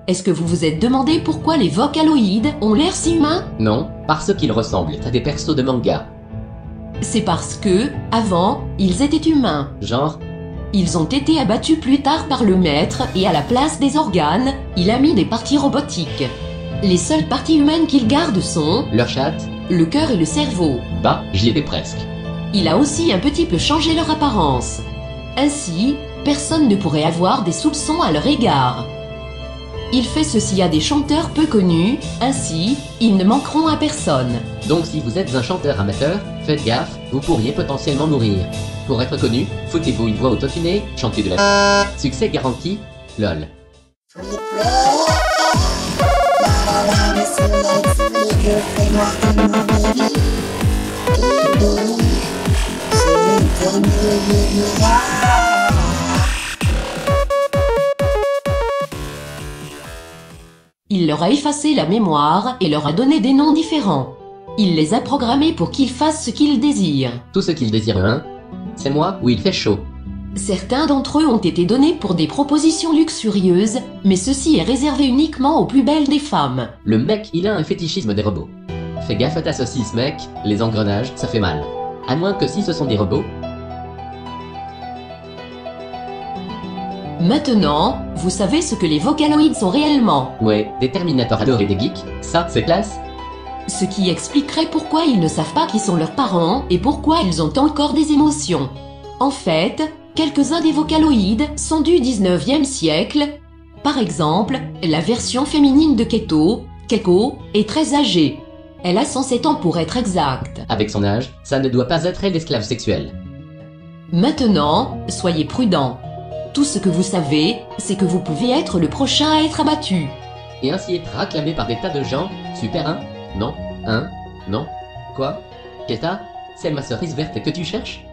Est-ce que vous vous êtes demandé pourquoi les Vocaloïdes ont l'air si humains? Non, parce qu'ils ressemblent à des persos de manga. C'est parce que, avant, ils étaient humains. Genre, Ils ont été abattus plus tard par le maître et à la place des organes, il a mis des parties robotiques. Les seules parties humaines qu'il garde sont leur chatte, le cœur et le cerveau. bah, j'y étais presque. Il a aussi un petit peu changé leur apparence. Ainsi, personne ne pourrait avoir des soupçons à leur égard. Il fait ceci à des chanteurs peu connus, ainsi, ils ne manqueront à personne. Donc si vous êtes un chanteur amateur, faites gaffe, vous pourriez potentiellement mourir. Pour être connu, foutez-vous une voix autotunée, chantez de la succès garanti, lol. Il leur a effacé la mémoire et leur a donné des noms différents. Il les a programmés pour qu'ils fassent ce qu'ils désirent. Tout ce qu'ils désirent, hein, c'est moi où il fait chaud. Certains d'entre eux ont été donnés pour des propositions luxurieuses, mais ceci est réservé uniquement aux plus belles des femmes. Le mec, il a un fétichisme des robots. Fais gaffe à ta saucisse, mec, les engrenages, ça fait mal. À moins que si ce sont des robots. Maintenant, vous savez ce que les Vocaloïdes sont réellement, Ouais, des Terminators adorés des geeks, ça, c'est classe. ce qui expliquerait pourquoi ils ne savent pas qui sont leurs parents et pourquoi ils ont encore des émotions. En fait, quelques-uns des Vocaloïdes sont du 19e siècle. Par exemple, la version féminine de Keiko, est très âgée. Elle a 107 ans pour être exact. Avec son âge, ça ne doit pas être l'esclave sexuel. Maintenant, soyez prudents. Tout ce que vous savez, c'est que vous pouvez être le prochain à être abattu. Et ainsi être acclamé par des tas de gens, super hein? Non? Hein? Non? Quoi? Keta? C'est ma cerise verte que tu cherches?